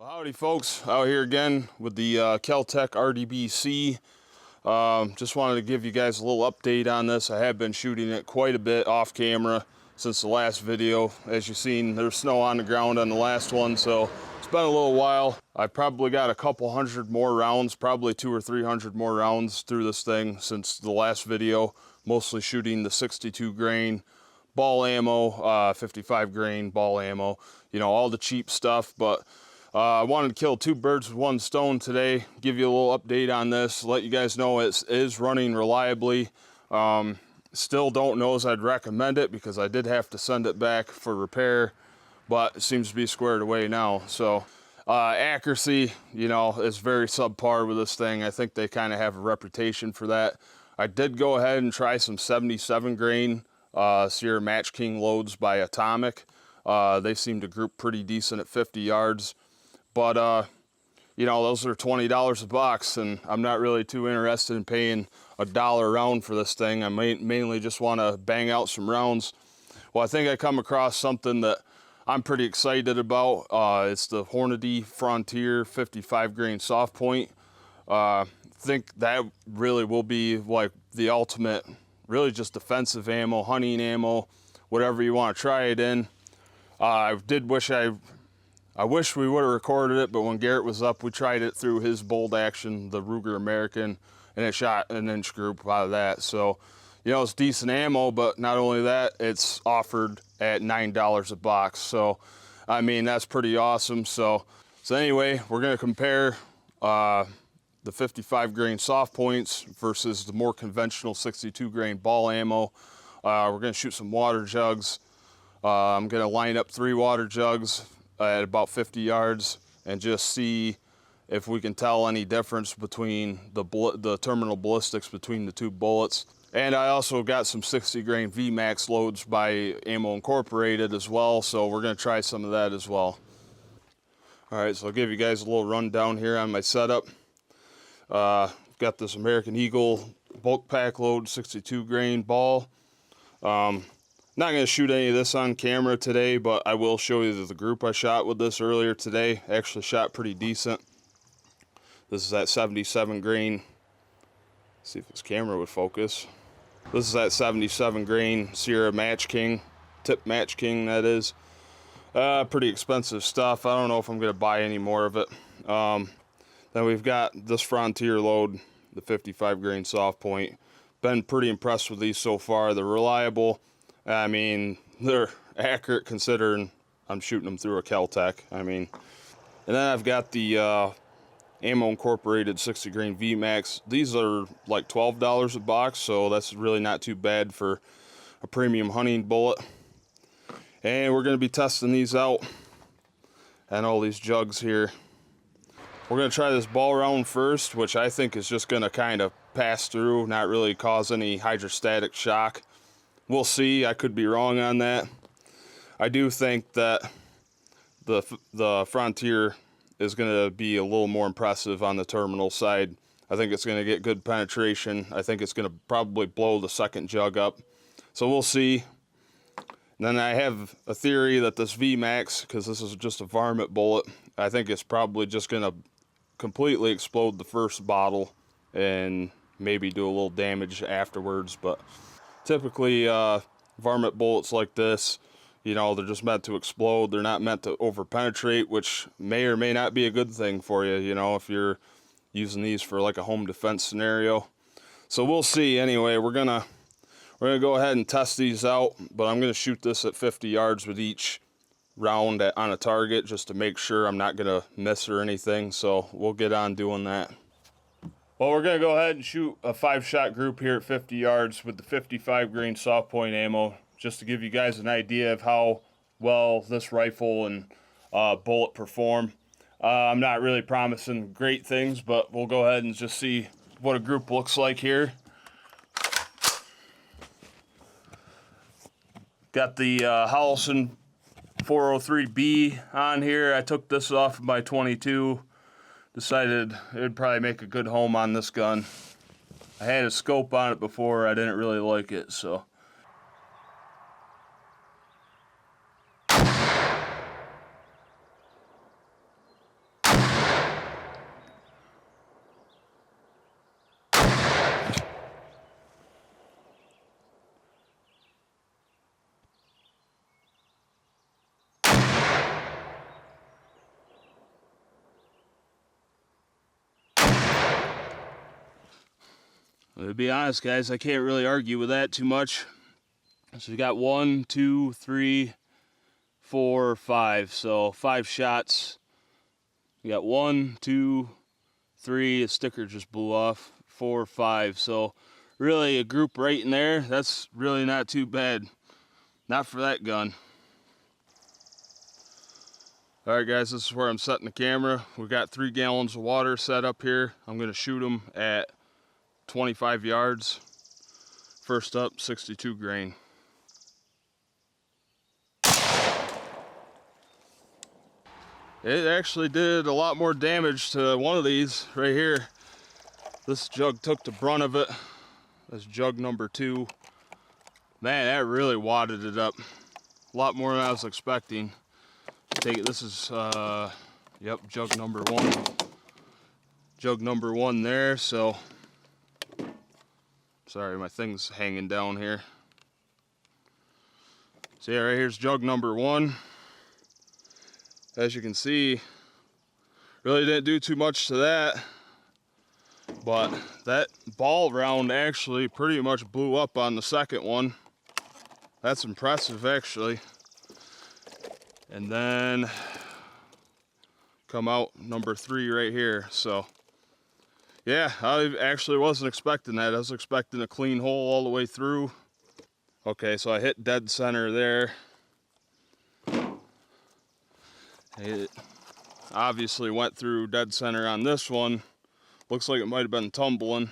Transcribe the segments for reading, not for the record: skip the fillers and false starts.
Well, howdy folks, out here again with the Kel-Tec RDB-C. Just wanted to give you guys a little update on this. I have been shooting it quite a bit off camera since the last video. As you've seen, there's snow on the ground on the last one, so it's been a little while. I probably got a couple hundred more rounds, probably 200 or 300 more rounds through this thing since the last video, mostly shooting the 62 grain ball ammo, 55 grain ball ammo, you know, all the cheap stuff. But I wanted to kill two birds with one stone today, give you a little update on this, let you guys know it is running reliably. Still don't know as I'd recommend it because I did have to send it back for repair, but it seems to be squared away now. So accuracy, you know, is very subpar with this thing. I think they kind of have a reputation for that. I did go ahead and try some 77 grain Sierra Match King loads by Atomic. They seem to group pretty decent at 50 yards. But, you know, those are $20 a box, and I'm not really too interested in paying $1 a round for this thing. I mainly just want to bang out some rounds. Well, I think I come across something that I'm pretty excited about. It's the Hornady Frontier 55 grain soft point. I think that really will be like the ultimate, really just defensive ammo, hunting ammo, whatever you want to try it in. I wish we would have recorded it, but when Garrett was up, we tried it through his bolt action, the Ruger American, and it shot an inch group out of that. So, you know, it's decent ammo, but not only that, it's offered at $9 a box. So, I mean, that's pretty awesome. So anyway, we're going to compare the 55 grain soft points versus the more conventional 62 grain ball ammo. We're going to shoot some water jugs. I'm going to line up 3 water jugs at about 50 yards and just see if we can tell any difference between the terminal ballistics between the two bullets. And I also got some 60 grain VMAX loads by Ammo Incorporated as well, so we're going to try some of that as well. Alright, so I'll give you guys a little rundown here on my setup. Got this American Eagle bulk pack load 62 grain ball. Not going to shoot any of this on camera today, but I will show you the group I shot with this earlier today. Actually shot pretty decent. This is that 77 grain. See if this camera would focus. This is that 77 grain Sierra Match King, tip Match King that is. Pretty expensive stuff. I don't know if I'm going to buy any more of it. Then we've got this Frontier load, the 55 grain soft point. Been pretty impressed with these so far. They're reliable. I mean, they're accurate considering I'm shooting them through a Kel-Tec. I mean, and then I've got the Ammo Incorporated 60 grain VMAX. These are like $12 a box, so that's really not too bad for a premium hunting bullet. And we're going to be testing these out and all these jugs here. We're going to try this ball round first, which I think is just going to kind of pass through, not really cause any hydrostatic shock. We'll see. I could be wrong on that. I do think that the Frontier is going to be a little more impressive on the terminal side. I think it's going to get good penetration. I think it's going to probably blow the second jug up. So we'll see. And then I have a theory that this VMAX, because this is just a varmint bullet, I think it's probably just going to completely explode the first bottle and maybe do a little damage afterwards. But typically, varmint bullets like this, you know, they're just meant to explode. They're not meant to over-penetrate, which may or may not be a good thing for you, you know, if you're using these for like a home defense scenario. So we'll see. Anyway, we're gonna go ahead and test these out, but I'm gonna shoot this at 50 yards with each round on a target just to make sure I'm not gonna miss or anything. So we'll get on doing that. Well, we're going to go ahead and shoot a 5-shot group here at 50 yards with the 55 grain soft point ammo, just to give you guys an idea of how well this rifle and bullet perform. I'm not really promising great things, but we'll go ahead and just see what a group looks like here. Got the Howelson 403B on here. I took this off of my 22. Decided it would probably make a good home on this gun. I had a scope on it before. I didn't really like it, so. To be honest, guys, I can't really argue with that too much. So we got 1, 2, 3, 4, 5. So 5 shots. We got 1, 2, 3. A sticker just blew off. 4, 5. So really a group right in there. That's really not too bad. Not for that gun. Alright guys, this is where I'm setting the camera. We've got 3 gallons of water set up here. I'm going to shoot them at 25 yards. First up, 62 grain. It actually did a lot more damage to one of these right here. This jug took the brunt of it. That's jug number 2. Man, that really wadded it up. A lot more than I was expecting. Take it. This is, yep, jug number 1. Jug number 1 there, so. Sorry, my thing's hanging down here. So yeah, right here's jug number 1. As you can see, really didn't do too much to that. But that ball round actually pretty much blew up on the second one. That's impressive, actually. And then come out number 3 right here. So yeah, I actually wasn't expecting that. I was expecting a clean hole all the way through. Okay, so I hit dead center there. It obviously went through dead center on this one. Looks like it might have been tumbling.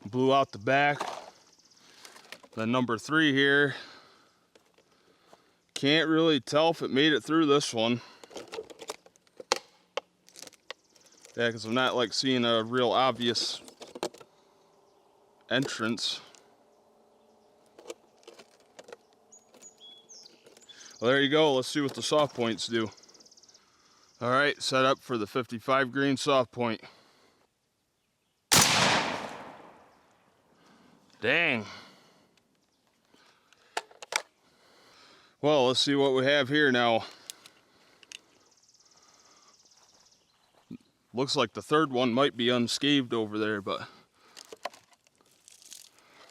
Blew out the back. Then number 3 here. Can't really tell if it made it through this one. Yeah, because I'm not like seeing a real obvious entrance. Well, there you go. Let's see what the soft points do. All right, set up for the 55 grain soft point. Dang. Well, let's see what we have here now. Looks like the third one might be unscathed over there, but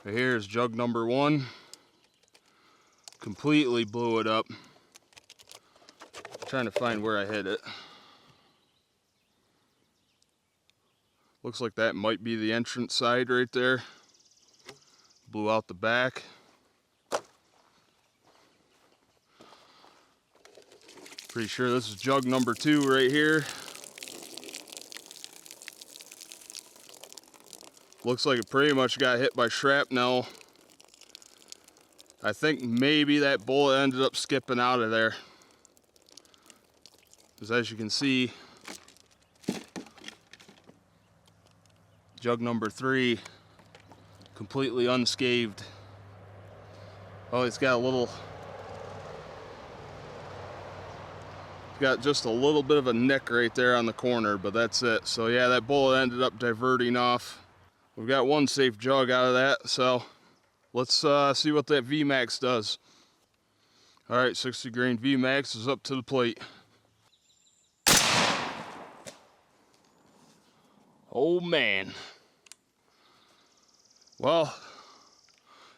right here is jug number 1. Completely blew it up. Trying to find where I hit it. Looks like that might be the entrance side right there. Blew out the back. Pretty sure this is jug number 2 right here. Looks like it pretty much got hit by shrapnel. I think maybe that bullet ended up skipping out of there. Because as you can see, jug number 3, completely unscathed. Oh, it's got a little, got just a little bit of a nick right there on the corner, but that's it. So yeah, that bullet ended up diverting off. We've got 1 safe jug out of that, so let's see what that VMAX does. All right, 60 grain VMAX is up to the plate. Oh man. Well,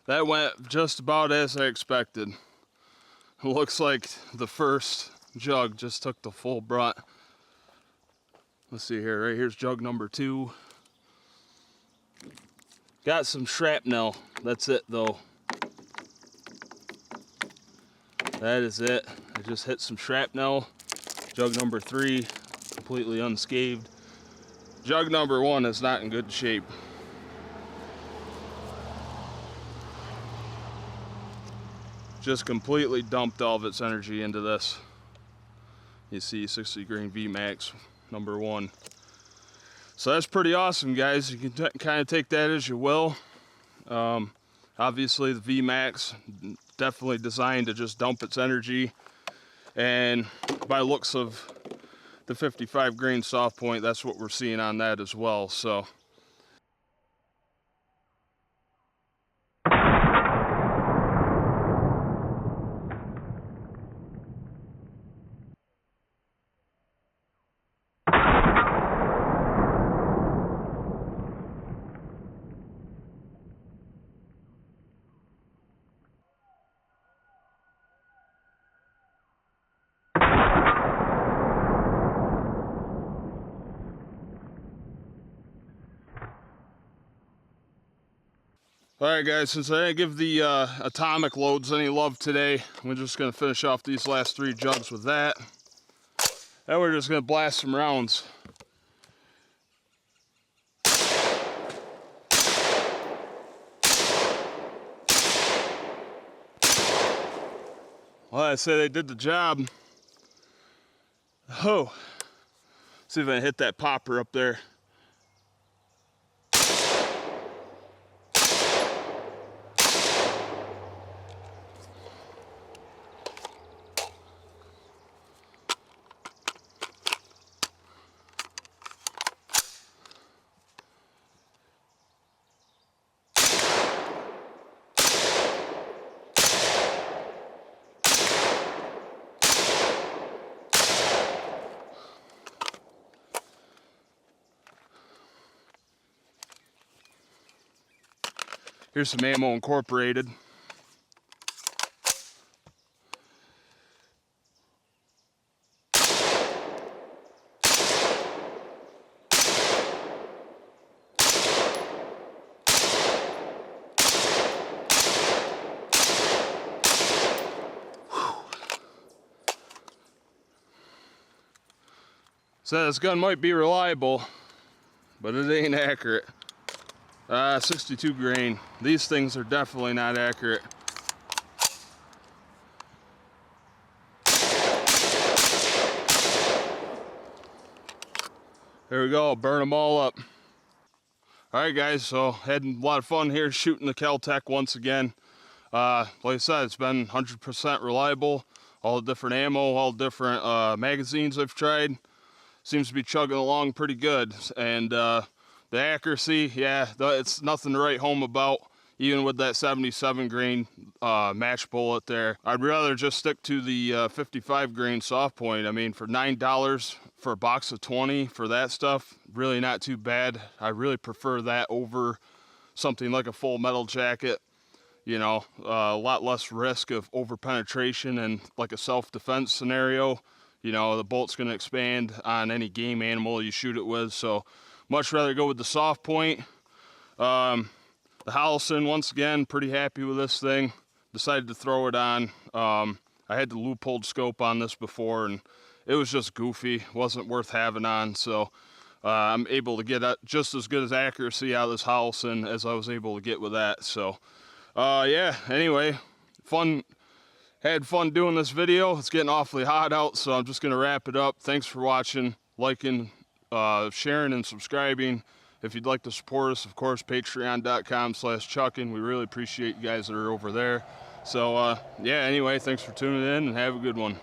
that went just about as I expected. It looks like the first jug just took the full brunt. Let's see here, right here's jug number 2. Got some shrapnel, that's it though. That is it, I just hit some shrapnel. Jug number 3, completely unscathed. Jug number 1 is not in good shape. Just completely dumped all of its energy into this. You see 60 grain VMAX number 1. So that's pretty awesome, guys. You can kind of take that as you will. Obviously the VMAX definitely designed to just dump its energy, and by looks of the 55 grain soft point, that's what we're seeing on that as well. So Alright guys, since I didn't give the atomic loads any love today, we're just going to finish off these last 3 jugs with that. Then we're just going to blast some rounds. Well, I say they did the job. Oh, see if I can hit that popper up there. Here's some ammo incorporated. So this gun might be reliable, but it ain't accurate. 62 grain. These things are definitely not accurate. There we go, burn them all up. Alright guys, so had a lot of fun here shooting the Kel-Tec once again. Like I said, it's been 100% reliable. All the different ammo, all the different magazines I've tried. Seems to be chugging along pretty good. And the accuracy, yeah, it's nothing to write home about. Even with that 77 grain match bullet there, I'd rather just stick to the 55 grain soft point. I mean, for $9 for a box of 20 for that stuff, really not too bad. I really prefer that over something like a full metal jacket. You know, a lot less risk of over penetration and like a self-defense scenario. You know, the bolt's going to expand on any game animal you shoot it with, so much rather go with the soft point. The Howelson, once again, pretty happy with this thing. Decided to throw it on. I had the loopholed scope on this before, and it was just goofy. Wasn't worth having on, so I'm able to get just as good as accuracy out of this Howelson as I was able to get with that. So, yeah, anyway, had fun doing this video. It's getting awfully hot out, so I'm just going to wrap it up. Thanks for watching, liking, sharing, and subscribing. If you'd like to support us, of course, patreon.com/chuckin. We really appreciate you guys that are over there. So, yeah, anyway, thanks for tuning in, and have a good one.